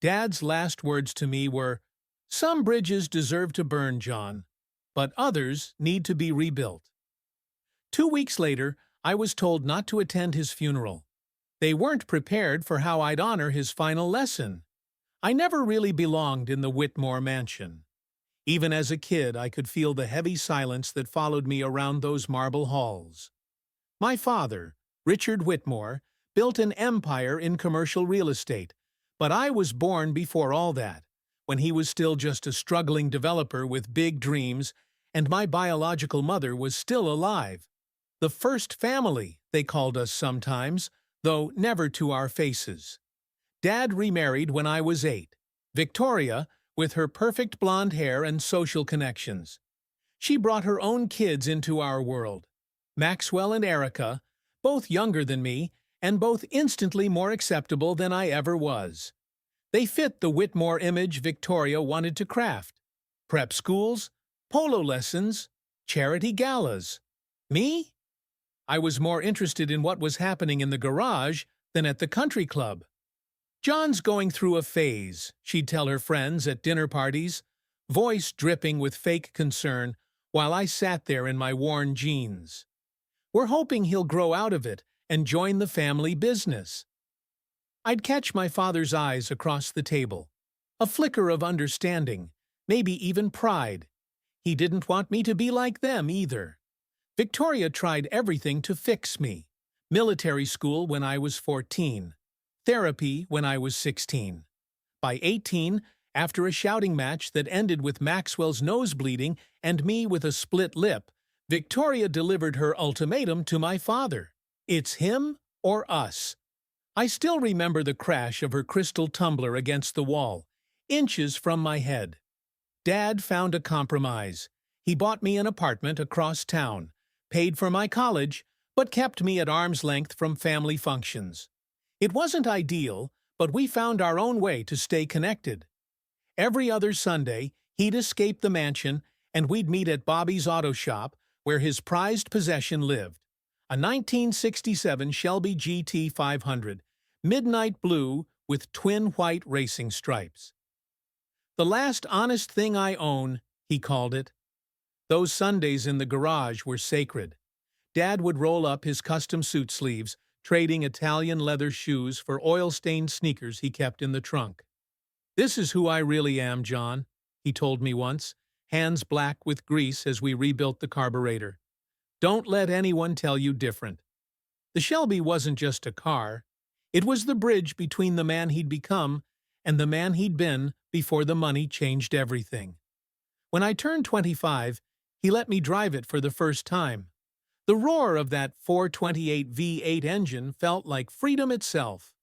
Dad's last words to me were, "Some bridges deserve to burn, John, but others need to be rebuilt." 2 weeks later, I was told not to attend his funeral. They weren't prepared for how I'd honor his final lesson. I never really belonged in the Whitmore mansion. Even as a kid, I could feel the heavy silence that followed me around those marble halls. My father, Richard Whitmore, built an empire in commercial real estate, but I was born before all that, when he was still just a struggling developer with big dreams, and my biological mother was still alive. The first family, they called us sometimes, though never to our faces. Dad remarried when I was 8. Victoria, with her perfect blonde hair and social connections. She brought her own kids into our world. Maxwell and Erica, both younger than me, and both instantly more acceptable than I ever was. They fit the Whitmore image Victoria wanted to craft. Prep schools, polo lessons, charity galas. Me? I was more interested in what was happening in the garage than at the country club. "John's going through a phase," she'd tell her friends at dinner parties, voice dripping with fake concern while I sat there in my worn jeans. "We're hoping he'll grow out of it and join the family business." I'd catch my father's eyes across the table. A flicker of understanding, maybe even pride. He didn't want me to be like them either. Victoria tried everything to fix me. Military school when I was 14. Therapy when I was 16. By 18, after a shouting match that ended with Maxwell's nose bleeding and me with a split lip, Victoria delivered her ultimatum to my father. It's him or us. I still remember the crash of her crystal tumbler against the wall, inches from my head. Dad found a compromise. He bought me an apartment across town, paid for my college, but kept me at arm's length from family functions. It wasn't ideal, but we found our own way to stay connected. Every other Sunday, he'd escape the mansion, and we'd meet at Bobby's auto shop, where his prized possession lived. A 1967 Shelby GT500, midnight blue with twin white racing stripes. "The last honest thing I own," he called it. Those Sundays in the garage were sacred. Dad would roll up his custom suit sleeves, trading Italian leather shoes for oil-stained sneakers he kept in the trunk. "This is who I really am, John," he told me once, hands black with grease as we rebuilt the carburetor. "Don't let anyone tell you different." The Shelby wasn't just a car. It was the bridge between the man he'd become and the man he'd been before the money changed everything. When I turned 25, he let me drive it for the first time. The roar of that 428 V8 engine felt like freedom itself.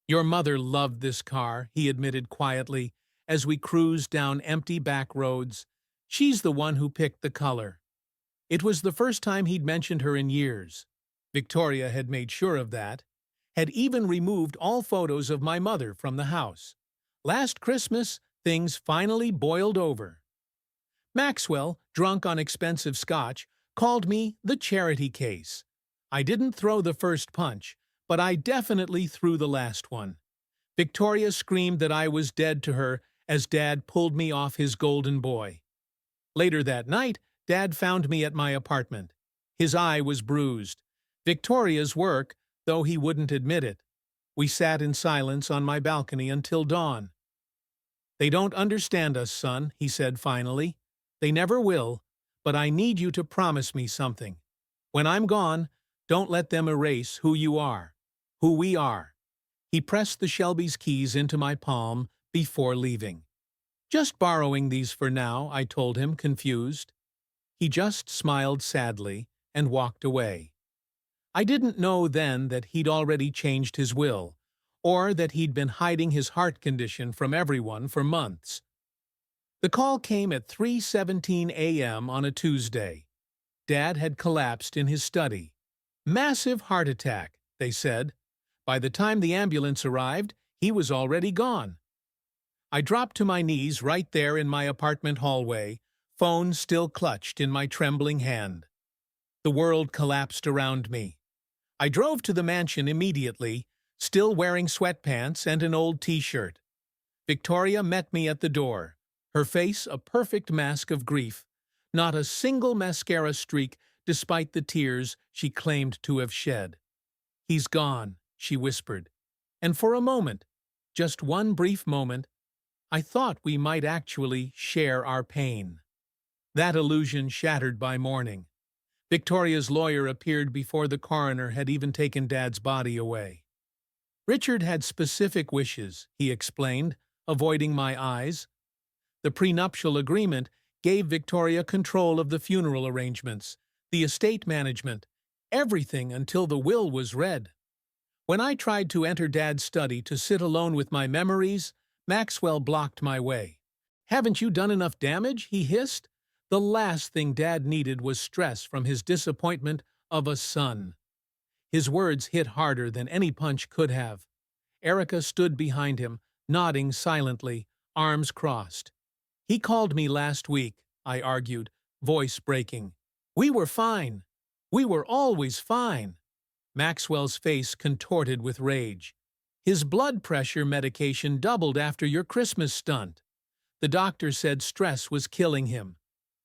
"Your mother loved this car," he admitted quietly, as we cruised down empty back roads. "She's the one who picked the color." It was the first time he'd mentioned her in years. Victoria had made sure of that, had even removed all photos of my mother from the house. Last Christmas, things finally boiled over. Maxwell, drunk on expensive scotch, called me the charity case. I didn't throw the first punch, but I definitely threw the last one. Victoria screamed that I was dead to her as Dad pulled me off his golden boy. Later that night, Dad found me at my apartment. His eye was bruised. Victoria's work, though he wouldn't admit it. We sat in silence on my balcony until dawn. "They don't understand us, son," he said finally. "They never will. But I need you to promise me something. When I'm gone, don't let them erase who you are, who we are." He pressed the Shelby's keys into my palm before leaving. "Just borrowing these for now," I told him, confused. He just smiled sadly and walked away. I didn't know then that he'd already changed his will, or that he'd been hiding his heart condition from everyone for months. The call came at 3:17 a.m. on a Tuesday. Dad had collapsed in his study. Massive heart attack, they said. By the time the ambulance arrived, he was already gone. I dropped to my knees right there in my apartment hallway, phone still clutched in my trembling hand. The world collapsed around me. I drove to the mansion immediately, still wearing sweatpants and an old t-shirt. Victoria met me at the door, her face a perfect mask of grief, not a single mascara streak despite the tears she claimed to have shed. "He's gone," she whispered, and for a moment, just one brief moment, I thought we might actually share our pain. That illusion shattered by morning. Victoria's lawyer appeared before the coroner had even taken Dad's body away. Richard had specific wishes, he explained, avoiding my eyes. The prenuptial agreement gave Victoria control of the funeral arrangements, the estate management, everything until the will was read. When I tried to enter Dad's study to sit alone with my memories, Maxwell blocked my way. "Haven't you done enough damage?" he hissed. The last thing Dad needed was stress from his disappointment of a son. His words hit harder than any punch could have. Erica stood behind him, nodding silently, arms crossed. "He called me last week," I argued, voice breaking. "We were fine. We were always fine." Maxwell's face contorted with rage. "His blood pressure medication doubled after your Christmas stunt. The doctor said stress was killing him.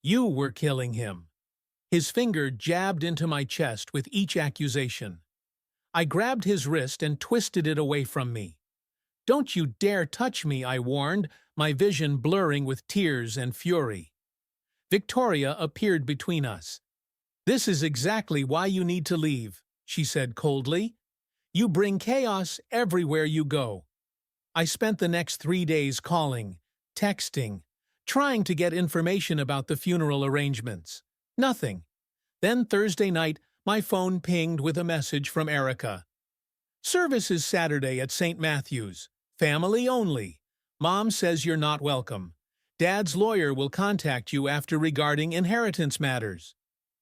You were killing him." His finger jabbed into my chest with each accusation. I grabbed his wrist and twisted it away from me. "Don't you dare touch me," I warned, my vision blurring with tears and fury. Victoria appeared between us. "This is exactly why you need to leave," she said coldly. "You bring chaos everywhere you go." I spent the next 3 days calling, texting, trying to get information about the funeral arrangements. Nothing. Then Thursday night, my phone pinged with a message from Erica. "Service is Saturday at St. Matthew's. Family only. Mom says you're not welcome. Dad's lawyer will contact you after regarding inheritance matters."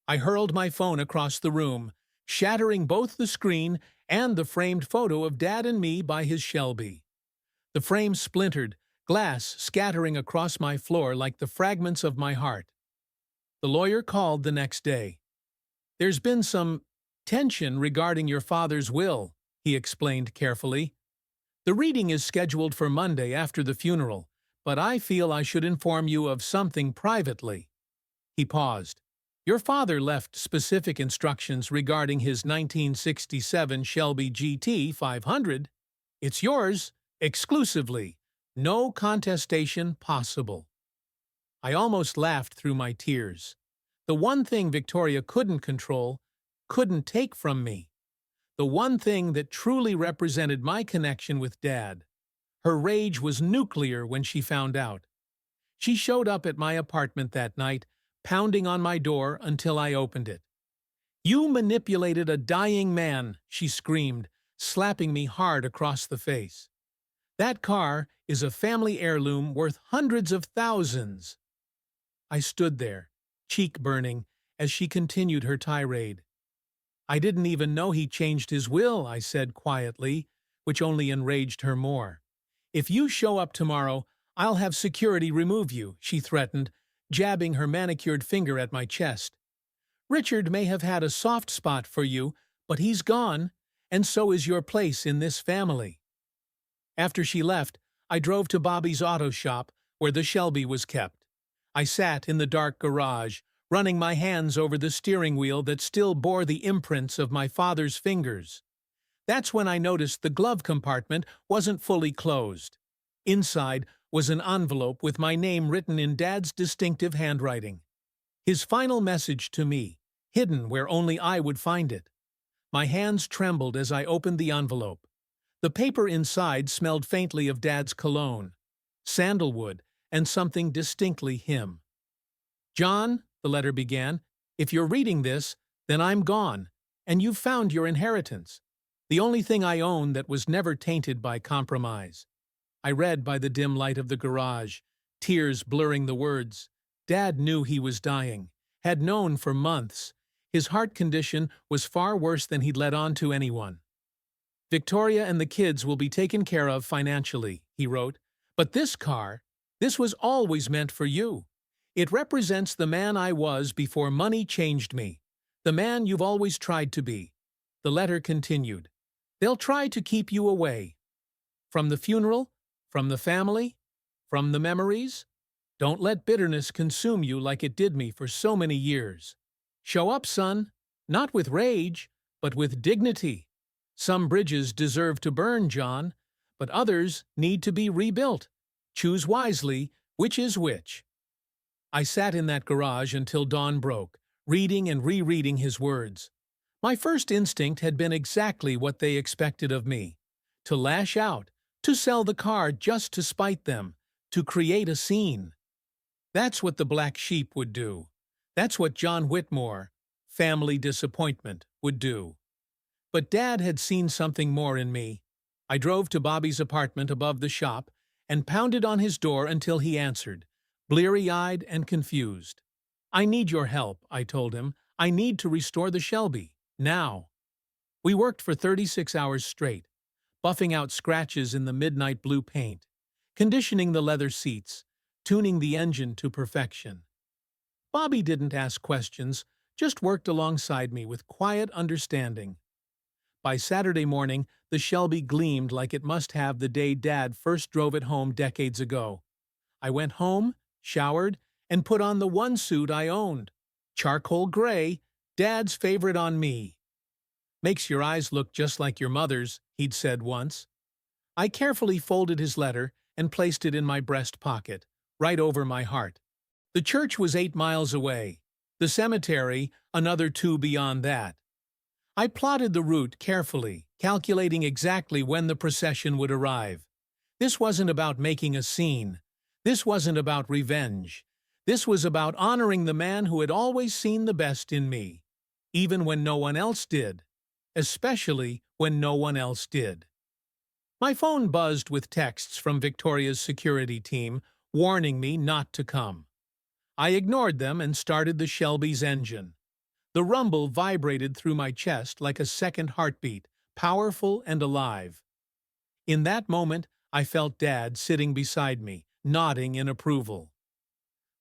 I hurled my phone across the room, shattering both the screen and the framed photo of Dad and me by his Shelby. The frame splintered, glass scattering across my floor like the fragments of my heart. The lawyer called the next day. "There's been some tension regarding your father's will," he explained carefully. "The reading is scheduled for Monday after the funeral, but I feel I should inform you of something privately." He paused. "Your father left specific instructions regarding his 1967 Shelby GT500. It's yours, exclusively. No contestation possible." I almost laughed through my tears. The one thing Victoria couldn't control, couldn't take from me. The one thing that truly represented my connection with Dad. Her rage was nuclear when she found out. She showed up at my apartment that night, pounding on my door until I opened it. "You manipulated a dying man," she screamed, slapping me hard across the face. "That car is a family heirloom worth hundreds of thousands." I stood there, cheek burning, as she continued her tirade. "I didn't even know he changed his will," I said quietly, which only enraged her more. "If you show up tomorrow, I'll have security remove you," she threatened, jabbing her manicured finger at my chest. "Richard may have had a soft spot for you, but he's gone, and so is your place in this family." After she left, I drove to Bobby's auto shop, where the Shelby was kept. I sat in the dark garage, running my hands over the steering wheel that still bore the imprints of my father's fingers. That's when I noticed the glove compartment wasn't fully closed. Inside was an envelope with my name written in Dad's distinctive handwriting. His final message to me, hidden where only I would find it. My hands trembled as I opened the envelope. The paper inside smelled faintly of Dad's cologne, sandalwood, and something distinctly him. "John," the letter began, "if you're reading this, then I'm gone, and you've found your inheritance. The only thing I own that was never tainted by compromise." I read by the dim light of the garage, tears blurring the words. Dad knew he was dying, had known for months. His heart condition was far worse than he'd let on to anyone. "Victoria and the kids will be taken care of financially," he wrote. "But this car, this was always meant for you. It represents the man I was before money changed me, the man you've always tried to be." The letter continued. "They'll try to keep you away. From the funeral, From the family? From the memories? Don't let bitterness consume you like it did me for so many years. Show up, son, not with rage, but with dignity. Some bridges deserve to burn, John, but others need to be rebuilt. Choose wisely which is which. I sat in that garage until dawn broke, reading and rereading his words. My first instinct had been exactly what they expected of me: to lash out, to sell the car just to spite them, to create a scene. That's what the black sheep would do. That's what John Whitmore, family disappointment, would do. But Dad had seen something more in me. I drove to Bobby's apartment above the shop and pounded on his door until he answered, bleary-eyed and confused. I need your help, I told him. I need to restore the Shelby, now. We worked for 36 hours straight, buffing out scratches in the midnight blue paint, conditioning the leather seats, tuning the engine to perfection. Bobby didn't ask questions, just worked alongside me with quiet understanding. By Saturday morning, the Shelby gleamed like it must have the day Dad first drove it home decades ago. I went home, showered, and put on the one suit I owned. Charcoal gray, Dad's favorite on me. Makes your eyes look just like your mother's, he'd said once. I carefully folded his letter and placed it in my breast pocket, right over my heart. The church was 8 miles away. The cemetery, another 2 beyond that. I plotted the route carefully, calculating exactly when the procession would arrive. This wasn't about making a scene. This wasn't about revenge. This was about honoring the man who had always seen the best in me, even when no one else did, especially when no one else did. My phone buzzed with texts from Victoria's security team warning me not to come. I ignored them and started the Shelby's engine. The rumble vibrated through my chest like a second heartbeat, powerful and alive. In that moment, I felt Dad sitting beside me, nodding in approval.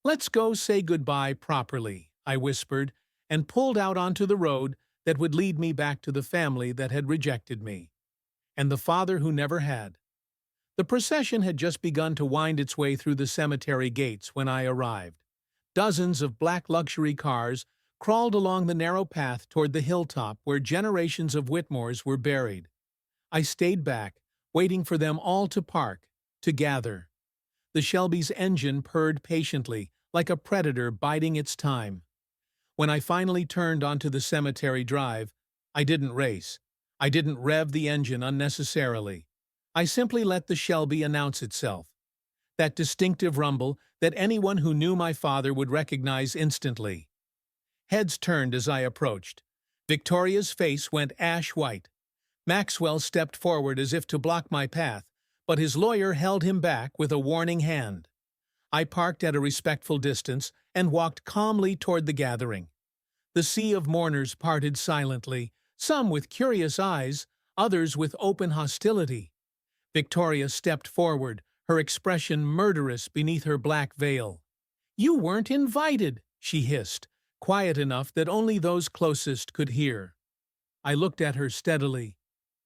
"Let's go say goodbye properly," I whispered, and pulled out onto the road that would lead me back to the family that had rejected me, and the father who never had. The procession had just begun to wind its way through the cemetery gates when I arrived. Dozens of black luxury cars crawled along the narrow path toward the hilltop where generations of Whitmores were buried. I stayed back, waiting for them all to park, to gather. The Shelby's engine purred patiently, like a predator biding its time. When I finally turned onto the cemetery drive, I didn't race. I didn't rev the engine unnecessarily. I simply let the Shelby announce itself. That distinctive rumble that anyone who knew my father would recognize instantly. Heads turned as I approached. Victoria's face went ash-white. Maxwell stepped forward as if to block my path, but his lawyer held him back with a warning hand. I parked at a respectful distance and walked calmly toward the gathering. The sea of mourners parted silently, some with curious eyes, others with open hostility. Victoria stepped forward, her expression murderous beneath her black veil. "You weren't invited," she hissed, quiet enough that only those closest could hear. I looked at her steadily.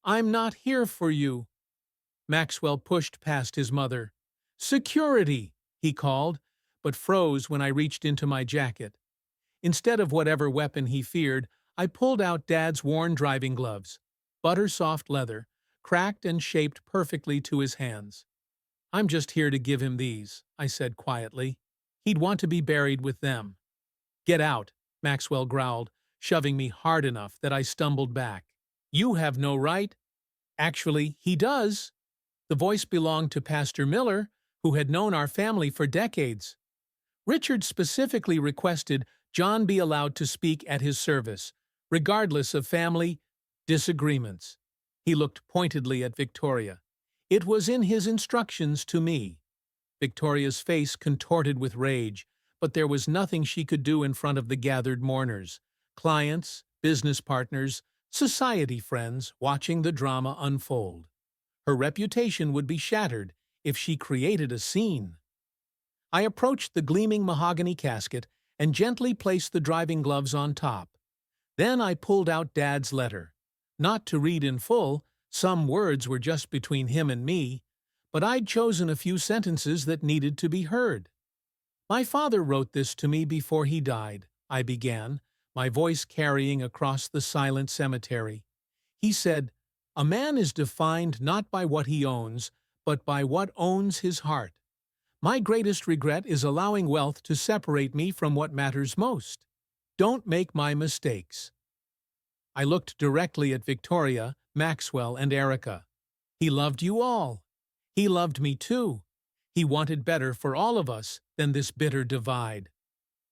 "I'm not here for you." Maxwell pushed past his mother. "Security," he called, but froze when I reached into my jacket. Instead of whatever weapon he feared, I pulled out Dad's worn driving gloves, butter-soft leather, cracked and shaped perfectly to his hands. "I'm just here to give him these," I said quietly. "He'd want to be buried with them." "Get out," Maxwell growled, shoving me hard enough that I stumbled back. "You have no right." "Actually, he does." The voice belonged to Pastor Miller, who had known our family for decades. Richard specifically requested John be allowed to speak at his service, regardless of family disagreements. He looked pointedly at Victoria. It was in his instructions to me. Victoria's face contorted with rage, but there was nothing she could do in front of the gathered mourners, clients, business partners, society friends watching the drama unfold. Her reputation would be shattered if she created a scene. I approached the gleaming mahogany casket and gently placed the driving gloves on top. Then I pulled out Dad's letter. Not to read in full, some words were just between him and me, but I'd chosen a few sentences that needed to be heard. My father wrote this to me before he died, I began, my voice carrying across the silent cemetery. He said, "A man is defined not by what he owns, but by what owns his heart. My greatest regret is allowing wealth to separate me from what matters most. Don't make my mistakes." I looked directly at Victoria, Maxwell, and Erica. He loved you all. He loved me too. He wanted better for all of us than this bitter divide.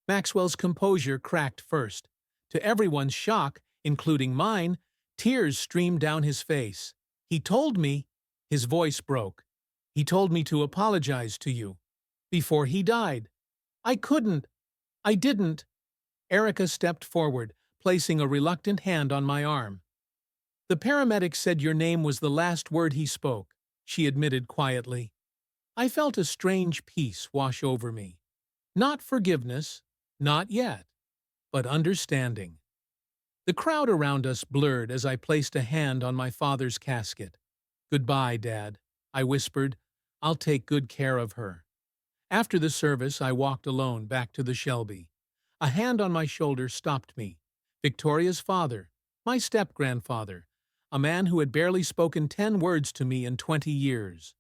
Maxwell's composure cracked first. To everyone's shock, including mine, tears streamed down his face. "He told me," his voice broke. "He told me to apologize to you. Before he died. I couldn't. I didn't." Erica stepped forward, placing a reluctant hand on my arm. "The paramedic said your name was the last word he spoke," she admitted quietly. I felt a strange peace wash over me. Not forgiveness, not yet, but understanding. The crowd around us blurred as I placed a hand on my father's casket. "Goodbye, Dad," I whispered. "I'll take good care of her." After the service, I walked alone back to the Shelby. A hand on my shoulder stopped me. Victoria's father, my step-grandfather, a man who had barely spoken 10 words to me in 20 years.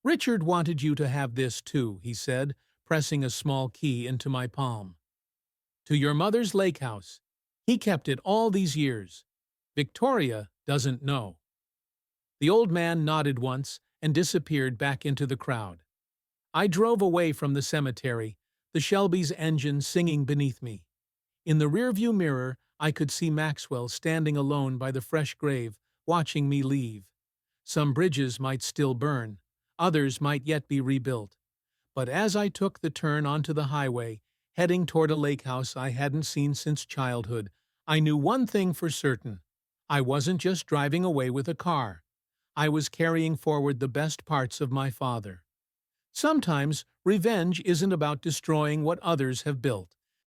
"Richard wanted you to have this too," he said, pressing a small key into my palm. "To your mother's lake house. He kept it all these years. Victoria doesn't know." The old man nodded once and disappeared back into the crowd. I drove away from the cemetery, the Shelby's engine singing beneath me. In the rearview mirror, I could see Maxwell standing alone by the fresh grave, watching me leave. Some bridges might still burn, others might yet be rebuilt. But as I took the turn onto the highway, heading toward a lake house I hadn't seen since childhood, I knew one thing for certain. I wasn't just driving away with a car. I was carrying forward the best parts of my father. Sometimes, revenge isn't about destroying what others have built.